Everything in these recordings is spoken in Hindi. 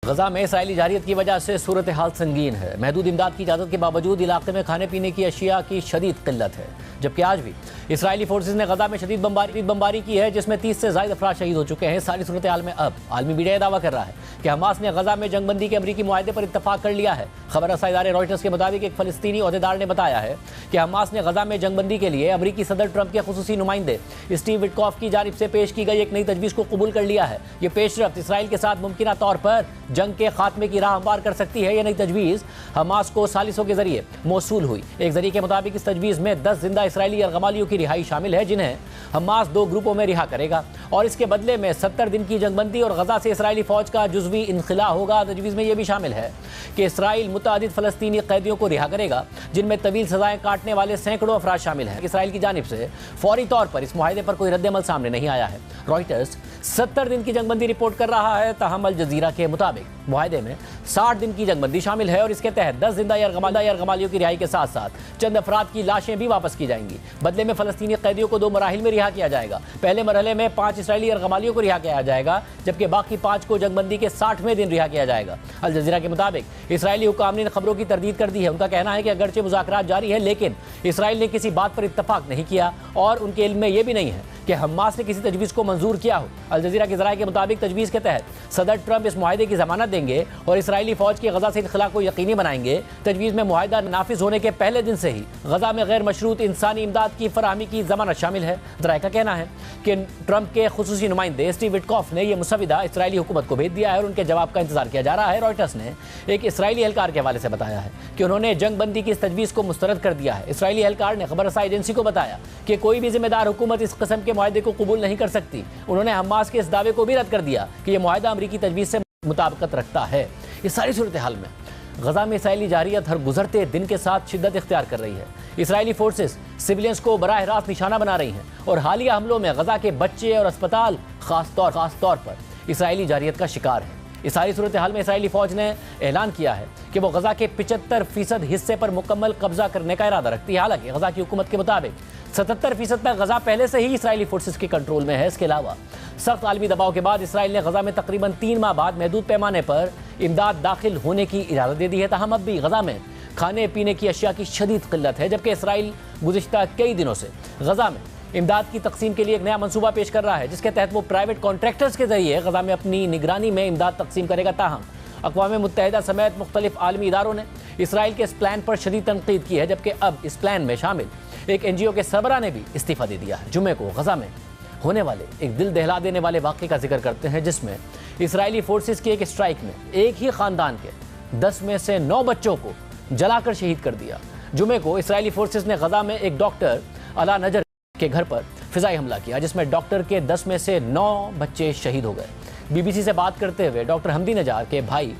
गजा में इसराइली जारियत की वजह से सूरत हाल संगीन है। महदूद इमदाद की इजाज़त के बावजूद इलाके में खाने पीने की अशिया की शदीद किल्लत है, जबकि आज भी इसराइली फोर्सेज ने गजा में शदीद बमबारी की है, जिसमें 30 से ज़ायद अफराद शहीद हो चुके हैं। सारी सूरत हाल में अब आलमी मीडिया दावा कर रहा है कि हमास ने गजा में जंगबंदी के अमरीकी मुआहदे पर इत्तफाक कर लिया है। खबर रसा इदारे रॉयटर्स के मुताबिक एक फ़लस्तीनी ओहदेदार ने बताया है कि हमास ने गजा में जंगबंदी के लिए अमरीकी सदर ट्रंप के खुसूसी नुमाइंदे स्टीव विटकॉफ की जानिब से पेश की गई एक नई तजवीज़ को कबूल कर लिया है। ये पेशरफ्त इसराइल के साथ मुमकिन तौर पर जंग के खात्मे की राह हमवार कर सकती है। यह नई तजवीज़ हमास को सालिसों के जरिए मौसूल हुई। एक जरिए के मुताबिक इस तजवीज़ में 10 जिंदा इसराइली यरगमालियों की रिहाई शामिल है, जिन्हें हमास 2 ग्रुपों में रिहा करेगा और इसके बदले में 70 दिन की जंगबंदी और गजा से इसराइली फौज का जुज़वी इनखिला होगा। तजवीज़ में यह भी शामिल है कि इसराइल मुतअद्दिद फ़लस्तीनी कैदियों को रिहा करेगा, जिनमें तवील सजाएं काटने वाले सैकड़ों अफराद शामिल हैं। इसराइल की जानिब से फौरी तौर पर इस मुआहदे पर कोई रद्द-ए-अमल सामने नहीं आया है। रॉयटर्स 70 दिन की जंगबंदी रिपोर्ट कर रहा है, ताहम अल जज़ीरा के मुताबिक मुआहदे में 60 दिन की जंगबंदी शामिल है और इसके तहत 10 जिंदा यरगमालियों की रिहाई के साथ साथ चंद अफराद की लाशें भी वापस की जाएंगी। बदले में फ़लस्तीनी कैदियों को 2 मराहिल में रिहा किया जाएगा। पहले मरहले में 5 इसराइली यरगमालियों को रिहा किया जाएगा, जबकि बाकी 5 को जंगबंदी के 60वें दिन रिहा किया जाएगा। अल जज़ीरा के मुताबिक इसराइली हुक्काम ने खबरों की तरदीद कर दी है। उनका कहना है कि अगरचे मुज़ाकरात जारी है, लेकिन इसराइल ने किसी बात पर इत्तफाक नहीं किया और उनके इल्म में यह भी नहीं है कि हमास ने किसी तजवीज़ को मंजूर किया हो। अल जज़ीरा के ज़राए के मुताबिक तजवीज़ के तहत सदर ट्रंप इस मुआहदे की ज़मानत देंगे और इसराइली फ़ौज की गजा से इनखिला को यकीनी बनाएंगे। तजवीज़ में मुआहदा नाफिज होने के पहले दिन से ही गजा में गैर मशरूत इंसानी इमदाद की फराहमी की ज़मानत शामिल है। ज़राए का कहना है कि ट्रंप के खुसूसी नुमाइंदे स्टीव विटकॉफ ने यह मुसविदा इसराइली हुकूमत को भेज दिया है और उनके जवाब का इंतजार किया जा रहा है। रॉयटर्स ने एक इसराइली एहलकार के हवाले से बताया है कि उन्होंने जंगबंदी की इस तजवीज़ को मुस्तरद कर दिया है। इसराइली एहलकार ने खबर रसा एजेंसी को बताया कि कोई भी जिम्मेदार हुकूमत इस किस्म के मुआहदे को कबूल नहीं कर सकती। उन्होंने हमास के इस दावे को भी रद्द कर दिया कि यह मुआहदा अमरीकी तजवीज़ से मुताबिकत रखता है। इस सारी सूरत हाल में गजा में इसराइली जारियत हर गुजरते दिन के साथ शिद्दत इख्तियार कर रही है। इसराइली फोर्सेस सिविलियंस को बराह रास्त निशाना बना रही हैं और हालिया हमलों में गजा के बच्चे और अस्पताल खास तौर पर इसराइली जारियत का शिकार है। इस सारी सूरत हाल में इसराइली फ़ौज ने ऐलान किया है कि वो गजा के 75% हिस्से पर मुकम्मल कब्जा करने का इरादा रखती है। हालांकि गजा की हुकूमत के मुताबिक 77% तक गजा पहले से ही इसराइली फोर्सेस के कंट्रोल में है। इसके अलावा सख्त आलमी दबाव के बाद इसराइल ने गजा में तकरीबन 3 माह बाद महदूद पैमाने पर इमदाद दाखिल होने की इजाज़त दे दी है। ताहम अब भी गजा में खाने पीने की अशिया की शदीद किल्लत है, जबकि इसराइल गुज़िश्ता कई दिनों से गजा में इमदाद की तकसीम के लिए एक नया मनसूबा पेश कर रहा है, जिसके तहत वो प्राइवेट कॉन्ट्रैक्टर्स के जरिए गजा में अपनी निगरानी में इमदाद तकसीम करेगा। ताहम अक़वाम मुत्तहिदा समेत मुख्तलिफ आलमी इदारों ने इसराइल के इस प्लान पर शदीद तनकीद की है, जबकि अब इस प्लान में शामिल एक NGO के सरबराह ने भी इस्तीफ़ा दे दिया है। जुमे को गजा में होने वाले एक दिल दहला देने वाले वाक़े का जिक्र करते हैं, जिसमें इसराइली फोर्सेस की एक स्ट्राइक में एक ही ख़ानदान के 10 में से 9 बच्चों को जलाकर शहीद कर दिया। जुमे को इसराइली फोर्सेस ने गजा में एक डॉक्टर अला नजर के घर पर फिजाई हमला किया, जिसमें डॉक्टर के 10 में से 9 बच्चे शहीद हो गए। BBC से बात करते हुए डॉक्टर हमदी नजार के भाई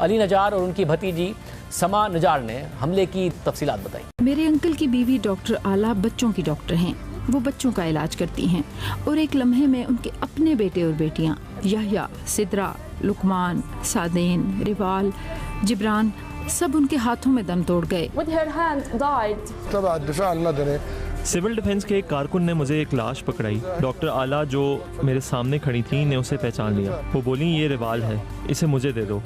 अली नजार और उनकी भतीजी समा नजार ने हमले की तफसीलात बताई। मेरे अंकल की बीवी डॉक्टर आला बच्चों की डॉक्टर हैं। वो बच्चों का इलाज करती हैं और एक लम्हे में उनके अपने बेटे और बेटियां याह्या, सिद्रा, लुकमान, सादेन, रिवाल, जिब्रान सब उनके हाथों में दम तोड़ गए। सिविल डिफेंस के एक कारकुन ने मुझे एक लाश पकड़ाई। डॉक्टर आला जो मेरे सामने खड़ी थी ने उसे पहचान लिया। वो बोली, ये रिवाल है, इसे मुझे दे दो।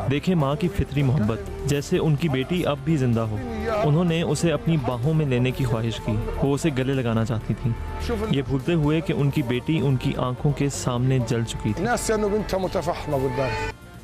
देखे माँ की फितरी मोहब्बत, जैसे उनकी बेटी अब भी जिंदा हो। उन्होंने उसे अपनी बाहों में लेने की ख्वाहिश की। वो उसे गले लगाना चाहती थी, ये भूलते हुए कि उनकी बेटी उनकी आंखों के सामने जल चुकी थी।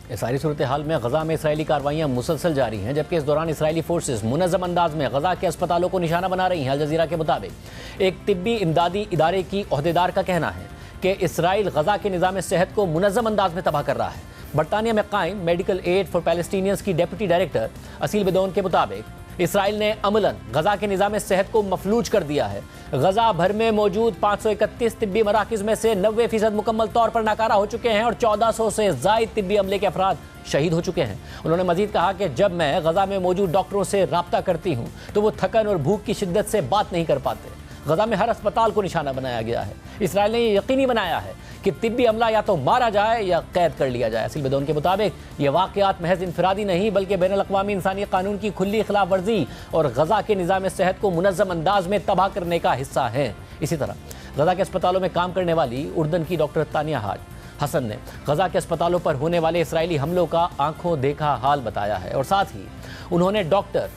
इस सारी सूरत हाल में गजा में इसराइली कार्रवाइयाँ मुसलसल जारी हैं, जबकि इस दौरान इसराइली फोर्सेस मुनज़्ज़म अंदाज में गजा के अस्पतालों को निशाना बना रही हैं। अल जज़ीरा के मुताबिक एक तिब्बी इमदादी इदारे की ओहदेदार का कहना है कि इसराइल गजा के निज़ाम सेहत को मुनज़्ज़म अंदाज में तबाह कर रहा है। बरतानिया में कायम मेडिकल एड फॉर पैलेस्टीनियंस की डेप्यूटी डायरेक्टर असील बेदौन के मुताबिक इसराइल ने अमलन गजा के निज़ाम सेहत को मफलूज कर दिया है। गजा भर में मौजूद 531 तिब्बी मराकिज़ में से 90% मुकम्मल तौर पर नाकारा हो चुके हैं और 1400 से ज़ायद तिब्बी अमले के अफराद शहीद हो चुके हैं। उन्होंने मजीद कहा कि जब मैं गजा में मौजूद डॉक्टरों से रब्ता करती हूँ तो वो थकन और भूख की शिद्दत से बात नहीं कर पाते। गजा में हर अस्पताल को निशाना बनाया गया है। इसराइल ने यह यकीनी बनाया है कि तिब्बी अमला या तो मारा जाए या कैद कर लिया जाए। असील बेदौन के मुताबिक ये वाक़यात महज इनफरादी नहीं बल्कि बैनुल अक़वामी इंसानी कानून की खुली खिलाफ वर्जी और गजा के निज़ाम सेहत को मुनज़्ज़म अंदाज में तबाह करने का हिस्सा है। इसी तरह गजा के अस्पतालों में काम करने वाली उर्दन की डॉक्टर तानिया हाज, हसन ने गजा के अस्पतालों पर होने वाले इसराइली हमलों का आंखों देखा हाल बताया है और साथ ही उन्होंने डॉक्टर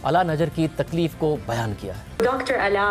अला नजर की तकलीफ को बयान किया है। Dr. Ella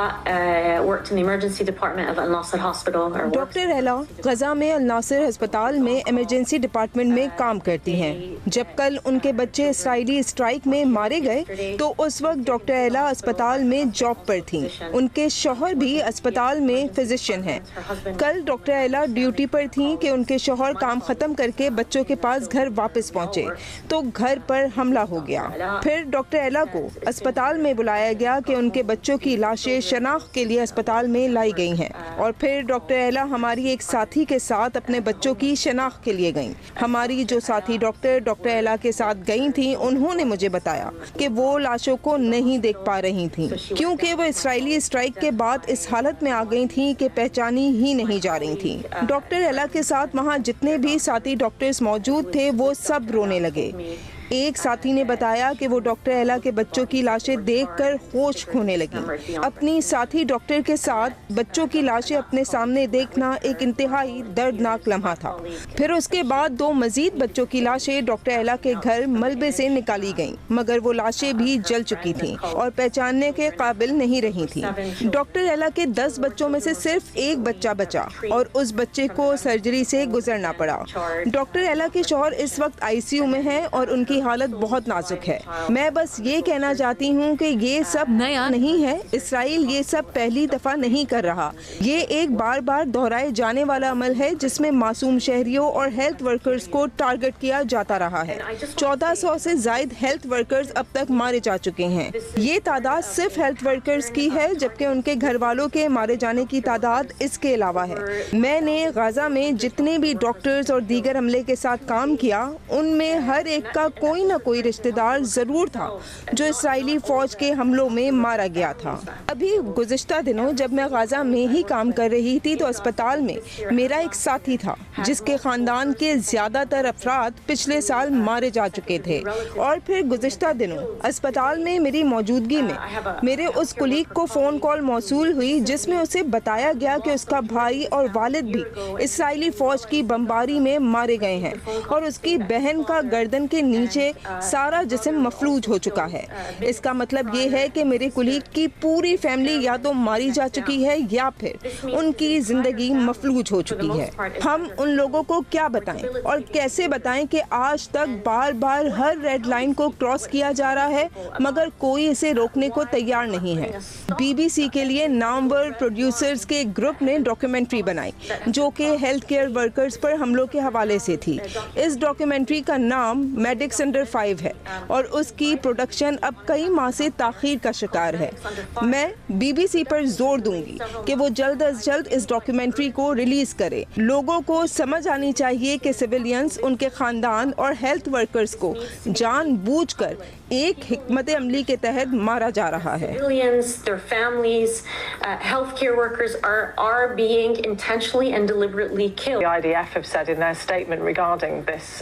worked in the emergency department of Al Nasser Hospital. Doctor एला गजा में अल नासिर अस्पताल में इमरजेंसी डिपार्टमेंट में काम करती हैं। जब कल उनके बच्चे इसराइली स्ट्राइक में मारे गए तो उस वक्त डॉक्टर एला अस्पताल में जॉब पर थीं। उनके शौहर भी अस्पताल में फिजिशियन हैं। कल डॉक्टर एला ड्यूटी पर थीं कि उनके शौहर काम खत्म करके बच्चों के पास घर वापस पहुंचे तो घर पर हमला हो गया। फिर डॉक्टर एला को अस्पताल में बुलाया गया कि उनके बच्चों की लाशें शनाख्त के लिए अस्पताल में लाई गई हैं और फिर डॉक्टर एला हमारी एक साथी के साथ अपने बच्चों की शनाख्त के लिए गईं। हमारी जो साथी डॉक्टर एला के साथ गई थी उन्होंने मुझे बताया कि वो लाशों को नहीं देख पा रही थी क्योंकि वो इसराइली स्ट्राइक के बाद इस हालत में आ गई थी कि पहचानी ही नहीं जा रही थी। डॉक्टर एला के साथ वहाँ जितने भी साथी डॉक्टर्स मौजूद थे वो सब रोने लगे। एक साथी ने बताया कि वो डॉक्टर एला के बच्चों की लाशें देखकर होश खोने लगी। अपनी साथी डॉक्टर के साथ बच्चों की लाशें अपने सामने देखना एक इंतहाई दर्दनाक लम्हा था। फिर उसके बाद 2 मजीद बच्चों की लाशें डॉक्टर एला के घर मलबे से निकाली गईं, मगर वो लाशें भी जल चुकी थीं और पहचानने के काबिल नहीं रही थीं। डॉक्टर एला के 10 बच्चों में से सिर्फ एक बच्चा बचा और उस बच्चे को सर्जरी से गुजरना पड़ा। डॉक्टर एला के शौहर इस वक्त ICU में हैं और उनकी हालत बहुत नाजुक है। मैं बस ये कहना चाहती हूँ कि ये सब नया नहीं है। इसराइल ये सब पहली दफा नहीं कर रहा। ये एक बार बार दोहराए जाने वाला अमल है जिसमें मासूम शहरियों और हेल्थ वर्कर्स को टारगेट किया जाता रहा है। 1400 से ज्यादा हेल्थ वर्कर्स अब तक मारे जा चुके हैं। ये तादाद सिर्फ हेल्थ वर्कर्स की है जबकि उनके घर वालों के मारे जाने की तादाद इसके अलावा है। मैंने गाजा में जितने भी डॉक्टर्स और दीगर अमले के साथ काम किया उनमें हर एक का कोई न कोई रिश्तेदार जरूर था जो इसराइली फौज के हमलों में मारा गया था। अभी गुज़िश्ता दिनों जब मैं गाजा में ही काम कर रही थी तो अस्पताल में मेरा एक साथी था जिसके खानदान के ज्यादातर अफराद पिछले साल मारे जा चुके थे और फिर गुज़िश्ता दिनों अस्पताल में मेरी मौजूदगी में मेरे उस कुलीग को फ़ोन कॉल मौसूल हुई जिसमें उसे बताया गया कि उसका भाई और वालिद भी इसराइली फौज की बमबारी में मारे गए हैं और उसकी बहन का गर्दन के नीचे सारा जिस्म मफलूज हो चुका है। इसका मतलब ये है कि मेरे कुलीग की पूरी फैमिली या तो मारी जा चुकी है या फिर उनकी जिंदगी मफलूज हो चुकी है। हम उन लोगों को क्या बताएं और कैसे बताएं कि आज तक बार बार हर रेड लाइन को क्रॉस किया जा रहा है मगर कोई इसे रोकने को तैयार नहीं है। BBC के लिए नामवर प्रोड्यूसर्स के एक ग्रुप ने डॉक्यूमेंट्री बनाई जो कि हेल्थ केयर वर्कर्स पर हमलों के हवाले से थी। इस डॉक्यूमेंट्री का नाम मेडिक्स अंडर 5 है और उसकी प्रोडक्शन अब कई माह से ताखीर का शिकार है। मैं BBC पर जोर दूंगी कि वो जल्द अज जल्द इस डॉक्यूमेंट्री को रिलीज करे। लोगों को समझ आनी चाहिए कि सिविलियंस, उनके खानदान और हेल्थ वर्कर्स को जानबूझकर एक हिकमत अमली के तहत मारा जा रहा है। Their families, healthcare workers are being intentionally and deliberately killed. The IDF have said in their statement regarding this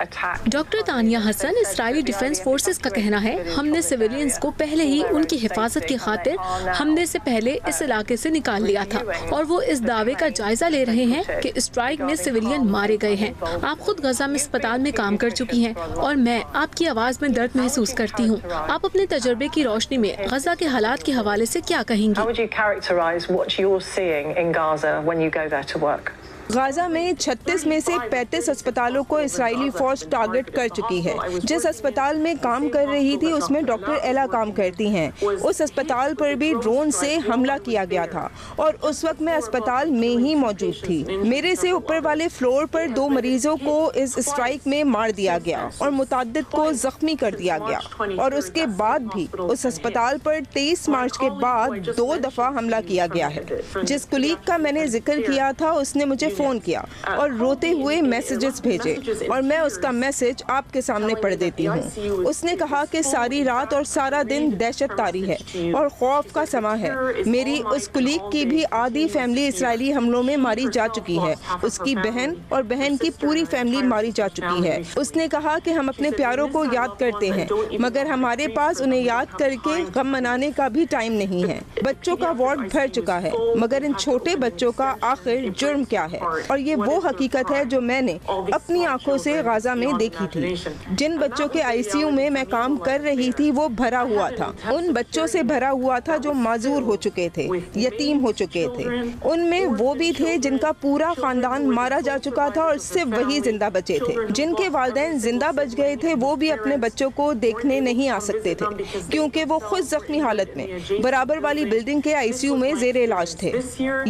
attack. Doctor Tania Hasan, Israeli defence forces का कहना है, हमने सिविलियंस को पहले ही उनकी हिफाजत की खातिर हमले से पहले इस इलाके से निकाल लिया था और वो इस दावे का जायजा ले रहे हैं कि स्ट्राइक में सिविलियन मारे गए हैं। आप खुद गजा में अस्पताल में काम कर चुकी हैं और मैं आपकी आवाज में दर्द महसूस करती हूँ। आप अपने तजुर्बे की रोशनी में गजा के हालात के हवाले से क्या कहेंगी? How would you characterize what you're seeing in Gaza when you go there to work? Gaza में 36 में से 35 अस्पतालों को इसराइली फौज टारगेट कर चुकी है। जिस अस्पताल में काम कर रही थी उसमें डॉक्टर एला काम करती हैं। उस अस्पताल पर भी ड्रोन से हमला किया गया था और उस वक्त मैं अस्पताल में ही मौजूद थी। मेरे से ऊपर वाले फ्लोर पर 2 मरीजों को इस स्ट्राइक में मार दिया गया और मुताद्दिद को जख्मी कर दिया गया और उसके बाद भी उस अस्पताल पर 23 मार्च के बाद 2 दफा हमला किया गया है। जिस कुलीग का मैंने जिक्र किया था उसने मुझे फोन किया और रोते हुए मैसेजेस भेजे और मैं उसका मैसेज आपके सामने पढ़ देती हूँ। उसने कहा कि सारी रात और सारा दिन दहशत तारी है और खौफ का समा है। मेरी उस कुलीग की भी आधी फैमिली इसराइली हमलों में मारी जा चुकी है। उसकी बहन और बहन की पूरी फैमिली मारी जा चुकी है। उसने कहा कि हम अपने प्यारों को याद करते हैं मगर हमारे पास उन्हें याद करके गम मनाने का भी टाइम नहीं है। बच्चों का वार्ड भर चुका है मगर इन छोटे बच्चों का आखिर जुर्म क्या है? और ये वो हकीकत है जो मैंने अपनी आंखों से गाजा में देखी थी। जिन बच्चों के आईसीयू में मैं काम कर रही थी वो भरा हुआ था, उन बच्चों से भरा हुआ था जो माजूर हो चुके थे, यतीम हो चुके थे। उनमें वो भी थे जिनका पूरा खानदान मारा जा चुका था और सिर्फ वही जिंदा बचे थे। जिनके वालिदैन जिंदा बच गए थे वो भी अपने बच्चों को देखने नहीं आ सकते थे क्योंकि वो खुद जख्मी हालत में बराबर वाली बिल्डिंग के आईसीयू में जेर इलाज थे।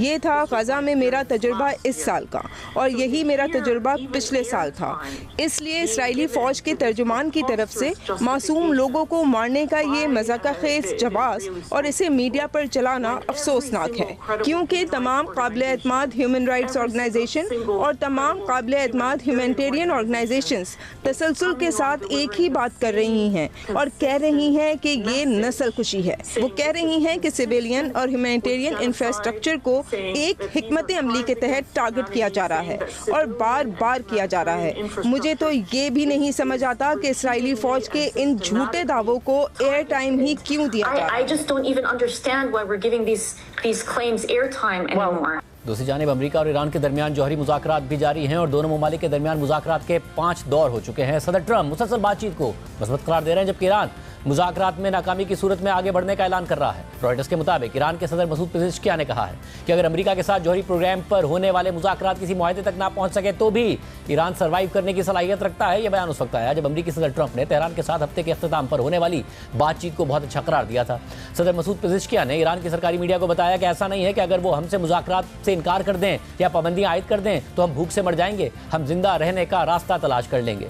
ये था गजा में मेरा तजुर्बा इस साल का, और यही मेरा तजुर्बा पिछले साल था। इसलिए इस्राएली फौज के तर्जुमान की तरफ से मासूम लोगों को मारने का ये मज़ाक़खेज़ जवाब और इसे मीडिया पर चलाना अफसोसनाक है, क्योंकि तमाम काबिल-ए-एतमाद ह्यूमन राइट्स ऑर्गेनाइजेशन और तमाम काबिल-ए-एतमाद ह्यूमैनिटेरियन ऑर्गेनाइजेशंस तसलसल के साथ एक ही बात कर रही हैं और कह रही हैं कि ये नस्ल खुशी है। वो कह रही हैं कि सिविलियन और ह्यूमैनिटेरियन इंफ्रास्ट्रक्चर को एक हिकमत अमली के तहत टारगेट किया जा रहा है और बार बार किया जा रहा है। मुझे तो ये भी नहीं समझ आता कि इस्राएली फौज के इन झूठे दावों को एयर टाइम ही क्यों दिया जा रहा है। I just don't even understand why we're giving these claims airtime anymore. दूसरी जानिब अमेरिका और ईरान के दरमियान जौहरी मुज़ाकरात भी जारी हैं और दोनों ममालिक के दरमियान मुज़ाकरात के 5 दौर हो चुके हैं। सदर ट्रंप मुसलसल बातचीत को मज़बूत करार दे रहे हैं, जबकि ईरान मुज़ाकरात में नाकामी की सूरत में आगे बढ़ने का ऐलान कर रहा है। रॉयटर्स के मुताबिक ईरान के सदर मसूद पेज़ेश्कियान ने कहा है कि अगर अमेरिका के साथ जौहरी प्रोग्राम पर होने वाले मुज़ाकरात किसी मुआहदे तक ना पहुंच सके तो भी ईरान सर्वाइव करने की सलाहियत रखता है। यह बयान उस वक्त आया जब अमेरिकी सदर ट्रंप ने तेहरान के साथ हफ्ते के अख्ताम पर होने वाली बातचीत को बहुत अच्छा करार दिया था। सदर मसूद पेज़ेश्कियान ने ईरान की सरकारी मीडिया को बताया कि ऐसा नहीं है कि अगर वो हमसे मुज़ाकरात से इनकार कर दें या पाबंदियां आयद कर दें तो हम भूख से मर जाएंगे, हम जिंदा रहने का रास्ता तलाश कर लेंगे।